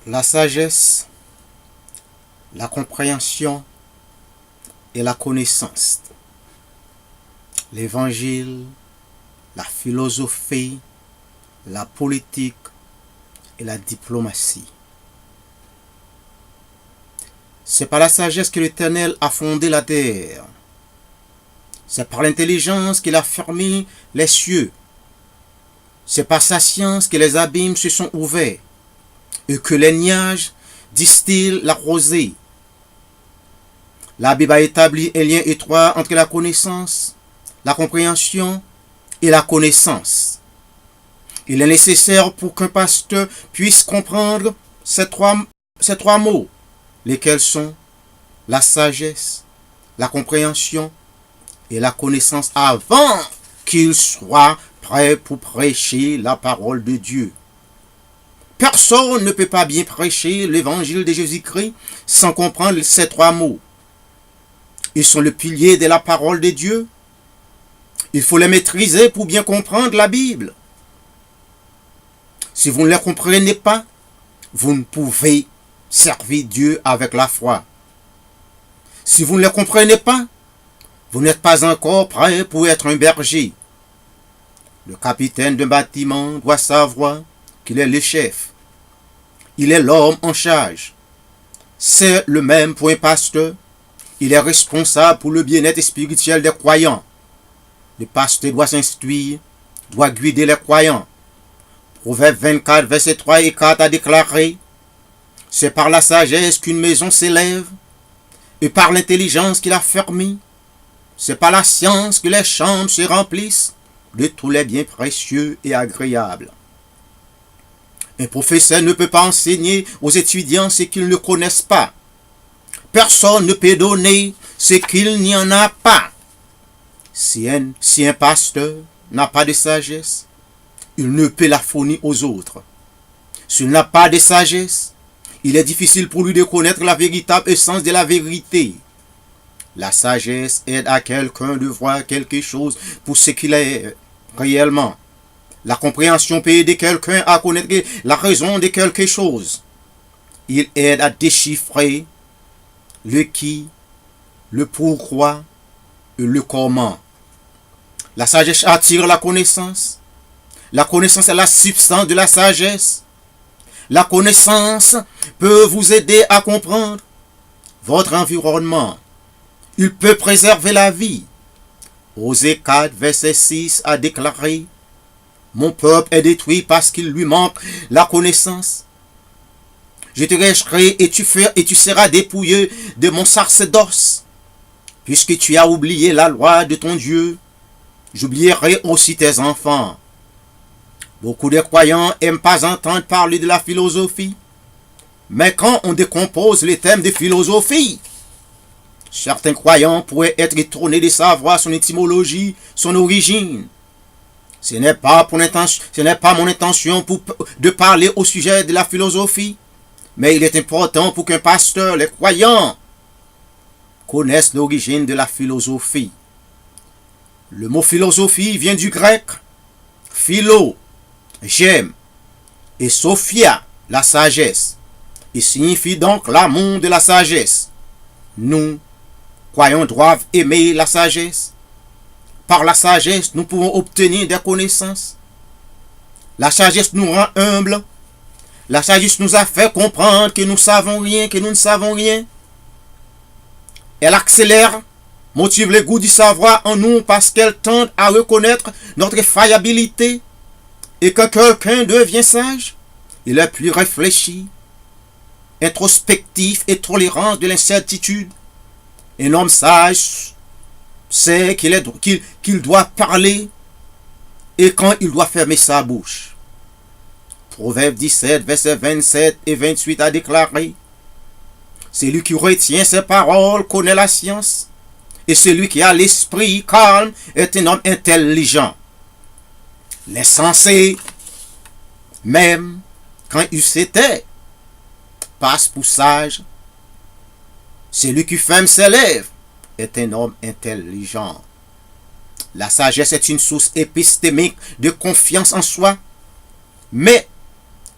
La sagesse, la compréhension et la connaissance. L'évangile, la philosophie, la politique et la diplomatie. C'est par la sagesse que l'Éternel a fondé la terre. C'est par l'intelligence qu'il a fermé les cieux. C'est par sa science que les abîmes se sont ouverts et que les nuages distillent la rosée. La Bible a établi un lien étroit entre la connaissance, la compréhension et la connaissance. Il est nécessaire pour qu'un pasteur puisse comprendre ces trois mots, lesquels sont la sagesse, la compréhension et la connaissance avant qu'il soit prêt pour prêcher la parole de Dieu. Personne ne peut pas bien prêcher l'évangile de Jésus-Christ sans comprendre ces trois mots. Ils sont le pilier de la parole de Dieu. Il faut les maîtriser pour bien comprendre la Bible. Si vous ne les comprenez pas, vous ne pouvez servir Dieu avec la foi. Si vous ne les comprenez pas, vous n'êtes pas encore prêt pour être un berger. Le capitaine d'un bâtiment doit savoir qu'il est le chef. Il est l'homme en charge. C'est le même pour un pasteur. Il est responsable pour le bien-être spirituel des croyants. Le pasteur doit s'instruire, doit guider les croyants. Proverbe 24, versets 3 et 4 a déclaré: c'est par la sagesse qu'une maison s'élève, et par l'intelligence qu'il a fermée. C'est par la science que les chambres se remplissent de tous les biens précieux et agréables. Un professeur ne peut pas enseigner aux étudiants ce qu'ils ne connaissent pas. Personne ne peut donner ce qu'il n'y en a pas. Si un pasteur n'a pas de sagesse, il ne peut la fournir aux autres. S'il n'a pas de sagesse, il est difficile pour lui de connaître la véritable essence de la vérité. La sagesse aide à quelqu'un de voir quelque chose pour ce qu'il est réellement. La compréhension peut aider quelqu'un à connaître la raison de quelque chose. Il aide à déchiffrer le qui, le pourquoi et le comment. La sagesse attire la connaissance. La connaissance est la substance de la sagesse. La connaissance peut vous aider à comprendre votre environnement. Il peut préserver la vie. Osée 4, verset 6 a déclaré: mon peuple est détruit parce qu'il lui manque la connaissance. Je te rêcherai et tu seras dépouillé de mon sacerdoce. Puisque tu as oublié la loi de ton Dieu, j'oublierai aussi tes enfants. Beaucoup de croyants n'aiment pas entendre parler de la philosophie. Mais quand on décompose les thèmes de philosophie, certains croyants pourraient être étonnés de savoir son étymologie, son origine. Ce n'est pas mon intention de parler au sujet de la philosophie, mais il est important pour qu'un pasteur, les croyants, connaissent l'origine de la philosophie. Le mot philosophie vient du grec philo, j'aime, et sophia, la sagesse. Il signifie donc l'amour de la sagesse. Nous, croyants, doivent aimer la sagesse. Par la sagesse, nous pouvons obtenir des connaissances. La sagesse nous rend humbles. La sagesse nous a fait comprendre que nous savons rien, que nous ne savons rien. Elle accélère, motive le goût du savoir en nous parce qu'elle tend à reconnaître notre faillibilité. Et quand quelqu'un devient sage, il est plus réfléchi, introspectif et tolérant de l'incertitude. Un homme sage sait qu'il doit parler et quand il doit fermer sa bouche. Proverbe 17, versets 27 et 28 a déclaré: celui qui retient ses paroles connaît la science, et celui qui a l'esprit calme est un homme intelligent. Les sensés, même quand ils s'étaient, passent pour sages. Celui qui ferme ses lèvres est un homme intelligent. La sagesse est une source épistémique de confiance en soi, mais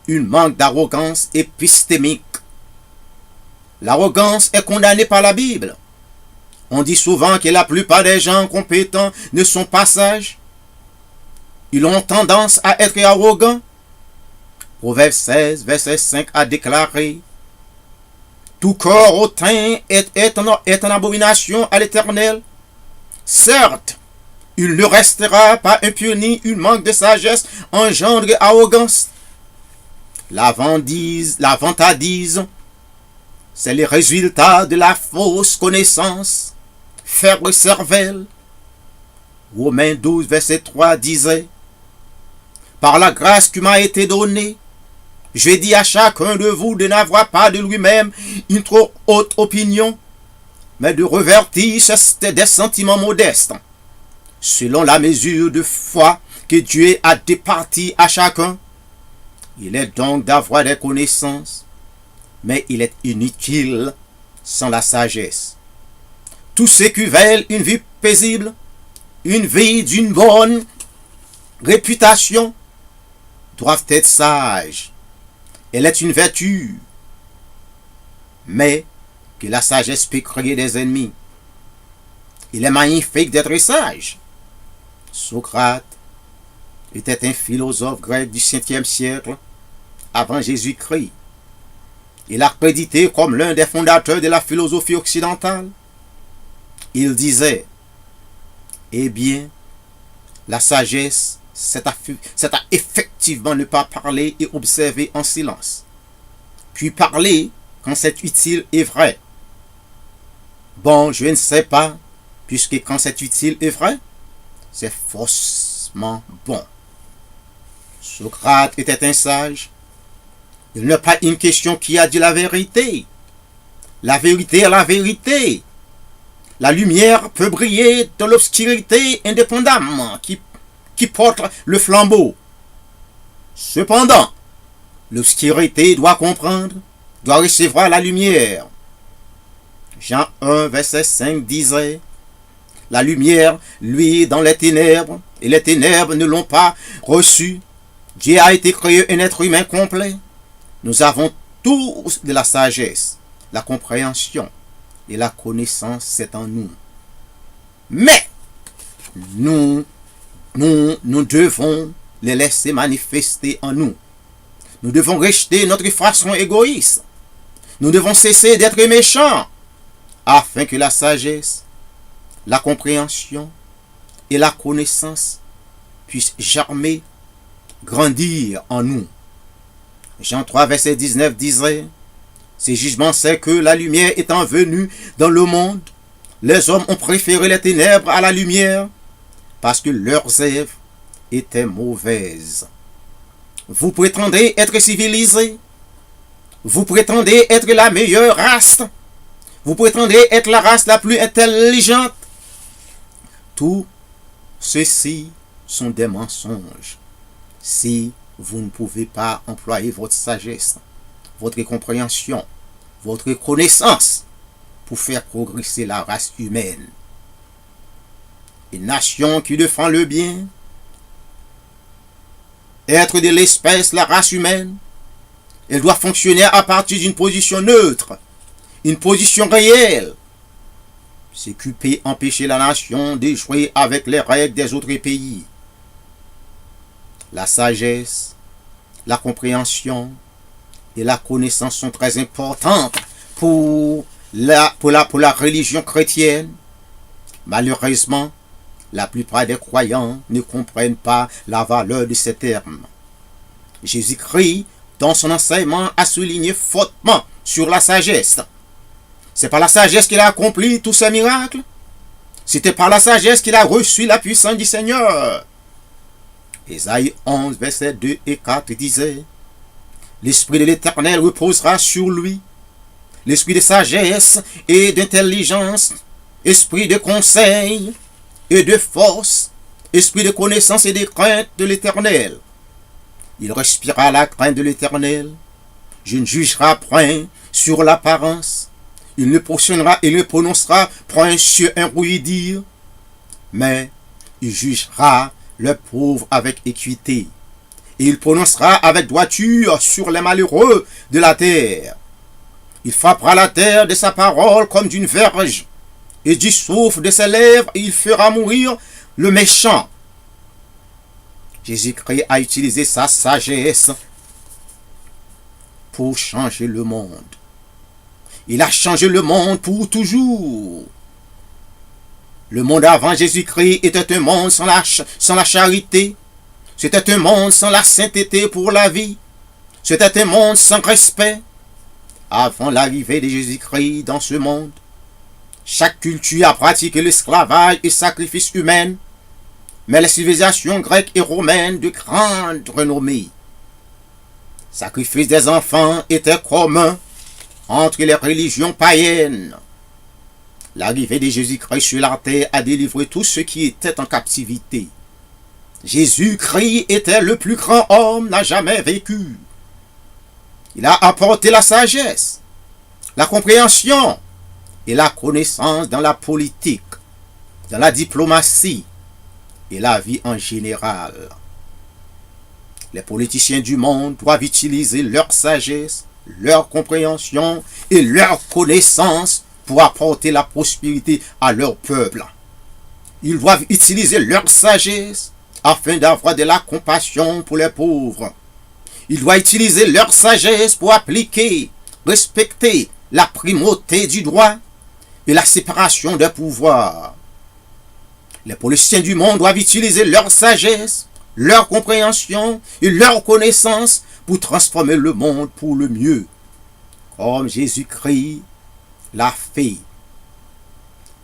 une manque d'arrogance épistémique. L'arrogance est condamnée par la Bible. On dit souvent que la plupart des gens compétents ne sont pas sages. Ils ont tendance à être arrogants. Proverbe 16, verset 5 a déclaré: tout corps hautain est en abomination à l'Éternel. Certes, il ne restera pas impuni, une manque de sagesse engendre arrogance. La vantardise, c'est le résultat de la fausse connaissance. Faire cervelle. Romains 12, verset 3 disait: par la grâce qui m'a été donnée, je dis à chacun de vous de n'avoir pas de lui-même une trop haute opinion, mais de revertir des sentiments modestes, selon la mesure de foi que Dieu a départie à chacun. Il est donc d'avoir des connaissances, mais il est inutile sans la sagesse. Tous ceux qui veulent une vie paisible, une vie d'une bonne réputation, doivent être sages. Elle est une vertu, mais que la sagesse peut créer des ennemis. Il est magnifique d'être sage. Socrate était un philosophe grec du 5e siècle avant Jésus-Christ. Il est crédité comme l'un des fondateurs de la philosophie occidentale. Il disait: eh bien, la sagesse, c'est à effectivement ne pas parler et observer en silence, puis parler quand c'est utile et vrai. Bon, je ne sais pas, puisque quand c'est utile et vrai, c'est faussement bon. Socrate était un sage. Il n'est pas une question qui a dit la vérité. La vérité est la vérité. La lumière peut briller dans l'obscurité indépendamment qui porte le flambeau. Cependant, l'obscurité doit comprendre, doit recevoir la lumière. Jean 1, verset 5 disait: la lumière, lui, dans les ténèbres, et les ténèbres ne l'ont pas reçu. Dieu a été créé un être humain complet. Nous avons tous de la sagesse, la compréhension et la connaissance, c'est en nous. Mais, nous devons les laisser manifester en nous. Nous devons rejeter notre façon égoïste. Nous devons cesser d'être méchants, afin que la sagesse, la compréhension et la connaissance puissent germer, grandir en nous. Jean 3, verset 19 disait: ce jugement, c'est que la lumière étant venue dans le monde, les hommes ont préféré les ténèbres à la lumière, parce que leurs œuvres étaient mauvaises. Vous prétendez être civilisé. Vous prétendez être la meilleure race. Vous prétendez être la race la plus intelligente. Tout ceci sont des mensonges. Si vous ne pouvez pas employer votre sagesse, votre compréhension, votre connaissance pour faire progresser la race humaine. Une nation qui défend le bien, être de l'espèce, la race humaine, elle doit fonctionner à partir d'une position neutre, une position réelle. Ce qui peut empêcher la nation de jouer avec les règles des autres pays. La sagesse, la compréhension et la connaissance sont très importantes pour la religion chrétienne. Malheureusement, la plupart des croyants ne comprennent pas la valeur de ces termes. Jésus-Christ, dans son enseignement, a souligné fortement sur la sagesse. C'est par la sagesse qu'il a accompli tous ces miracles. C'était par la sagesse qu'il a reçu la puissance du Seigneur. Ésaïe 11, versets 2 et 4 disait: l'Esprit de l'Éternel reposera sur lui, l'esprit de sagesse et d'intelligence, esprit de conseil et de force, esprit de connaissance et de crainte de l'Éternel. Il respirera la crainte de l'Éternel. Je ne jugerai point sur l'apparence. Il ne prononcera point sur un oui-dire, mais il jugera le pauvre avec équité et il prononcera avec droiture sur les malheureux de la terre. Il frappera la terre de sa parole comme d'une verge, et du souffle de ses lèvres, il fera mourir le méchant. Jésus-Christ a utilisé sa sagesse pour changer le monde. Il a changé le monde pour toujours. Le monde avant Jésus-Christ était un monde sans la charité. C'était un monde sans la sainteté pour la vie. C'était un monde sans respect. Avant l'arrivée de Jésus-Christ dans ce monde, chaque culture a pratiqué l'esclavage et le sacrifice humain, mais les civilisations grecques et romaines de grande renommée. Le sacrifice des enfants était commun entre les religions païennes. L'arrivée de Jésus-Christ sur la terre a délivré tous ceux qui étaient en captivité. Jésus-Christ était le plus grand homme n'a jamais vécu. Il a apporté la sagesse, la compréhension et la connaissance dans la politique, dans la diplomatie et la vie en général. Les politiciens du monde doivent utiliser leur sagesse, leur compréhension et leur connaissance pour apporter la prospérité à leur peuple. Ils doivent utiliser leur sagesse afin d'avoir de la compassion pour les pauvres. Ils doivent utiliser leur sagesse pour appliquer, respecter la primauté du droit et la séparation des pouvoirs. Les politiciens du monde doivent utiliser leur sagesse, leur compréhension et leur connaissance pour transformer le monde pour le mieux, comme Jésus-Christ l'a fait.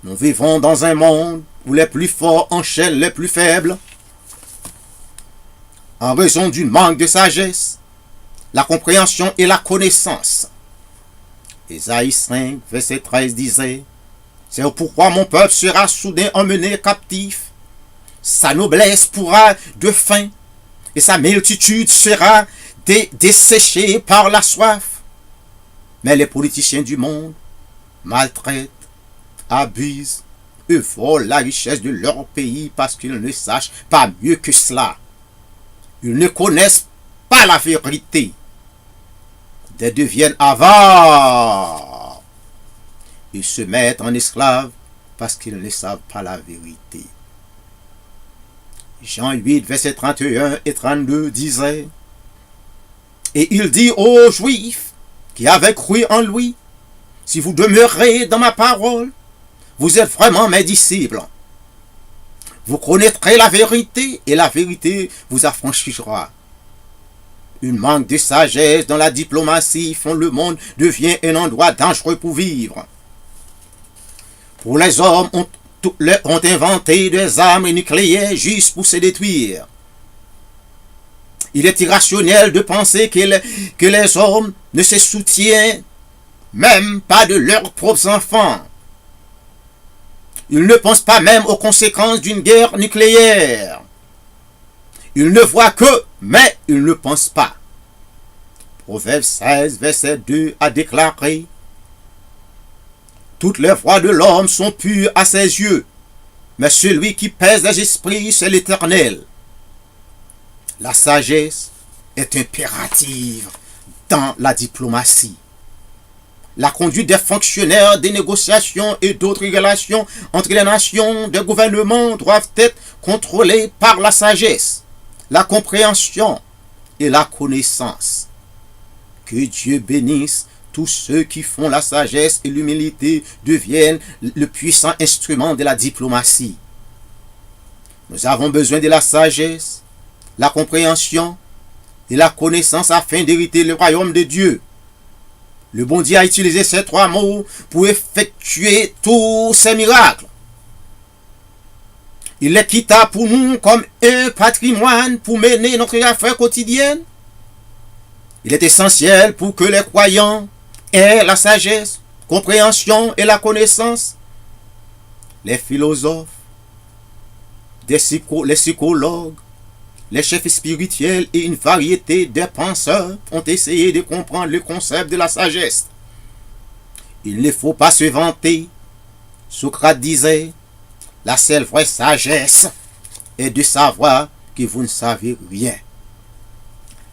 Nous vivons dans un monde où les plus forts enchaînent les plus faibles en raison du manque de sagesse, la compréhension et la connaissance. Ésaïe 5, verset 13 disait: c'est pourquoi mon peuple sera soudain emmené captif, sa noblesse pourra de faim, et sa multitude sera desséchée par la soif. Mais les politiciens du monde maltraitent, abusent et volent la richesse de leur pays parce qu'ils ne sachent pas mieux que cela. Ils ne connaissent pas la vérité. Ils deviennent avares. Ils se mettent en esclaves parce qu'ils ne savent pas la vérité. Jean 8, versets 31 et 32 disait: et il dit aux Juifs qui avaient cru en lui: si vous demeurez dans ma parole, vous êtes vraiment mes disciples. Vous connaîtrez la vérité et la vérité vous affranchira. Une manque de sagesse dans la diplomatie font le monde devient un endroit dangereux pour vivre. Pour les hommes ont inventé des armes nucléaires juste pour se détruire. Il est irrationnel de penser que les hommes ne se soutiennent même pas de leurs propres enfants. Ils ne pensent pas même aux conséquences d'une guerre nucléaire. Ils ne voient que, mais ils ne pensent pas. Proverbe 16, verset 2 a déclaré: toutes les voies de l'homme sont pures à ses yeux, mais celui qui pèse les esprits, c'est l'Éternel. La sagesse est impérative dans la diplomatie. La conduite des fonctionnaires, des négociations et d'autres relations entre les nations, des gouvernements doivent être contrôlées par la sagesse, la compréhension et la connaissance. Que Dieu bénisse tous ceux qui font la sagesse et l'humilité deviennent le puissant instrument de la diplomatie. Nous avons besoin de la sagesse, la compréhension et la connaissance afin d'hériter le royaume de Dieu. Le bon Dieu a utilisé ces trois mots pour effectuer tous ces miracles. Il les quitta pour nous comme un patrimoine pour mener notre affaire quotidienne. Il est essentiel pour que les croyants aient la sagesse, compréhension et la connaissance. Les philosophes, les psychologues, les chefs spirituels et une variété de penseurs ont essayé de comprendre le concept de la sagesse. Il ne faut pas se vanter. Socrate disait: la seule vraie sagesse est de savoir que vous ne savez rien.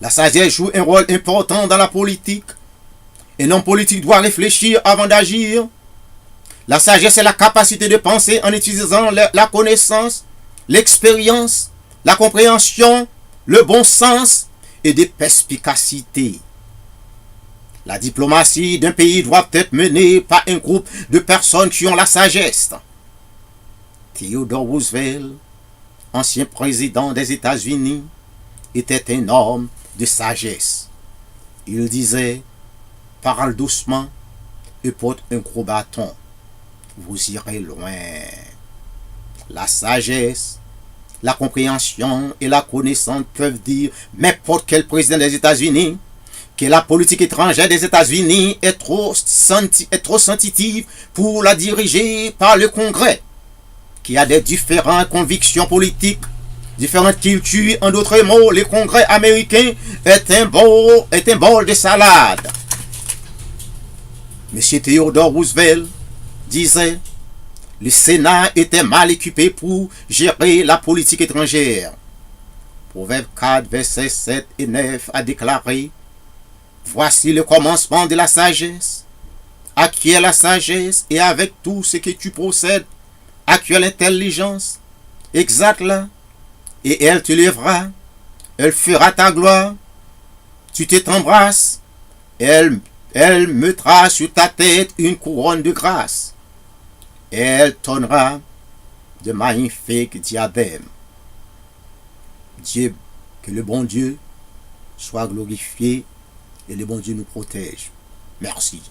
La sagesse joue un rôle important dans la politique. Un homme politique doit réfléchir avant d'agir. La sagesse est la capacité de penser en utilisant la connaissance, l'expérience, la compréhension, le bon sens et des perspicacité. La diplomatie d'un pays doit être menée par un groupe de personnes qui ont la sagesse. Theodore Roosevelt, ancien président des États-Unis, était un homme de sagesse. Il disait: parle doucement et porte un gros bâton. Vous irez loin. La sagesse, la compréhension et la connaissance peuvent dire n'importe quel président des États-Unis que la politique étrangère des États-Unis est trop sensitive pour la diriger par le Congrès, qui a des différentes convictions politiques, différentes cultures. En d'autres mots, le Congrès américain est un bol de salade. M. Theodore Roosevelt disait: le Sénat était mal équipé pour gérer la politique étrangère. Proverbe 4, versets 7 et 9 a déclaré: voici le commencement de la sagesse. Acquiert la sagesse et avec tout ce que tu possèdes, acquiert l'intelligence. Exacte-la et elle te lèvera. Elle fera ta gloire. Tu t'embrasses. Elle mettra sur ta tête une couronne de grâce. Elle tonnera de magnifiques diadèmes. Dieu, que le bon Dieu soit glorifié et le bon Dieu nous protège. Merci.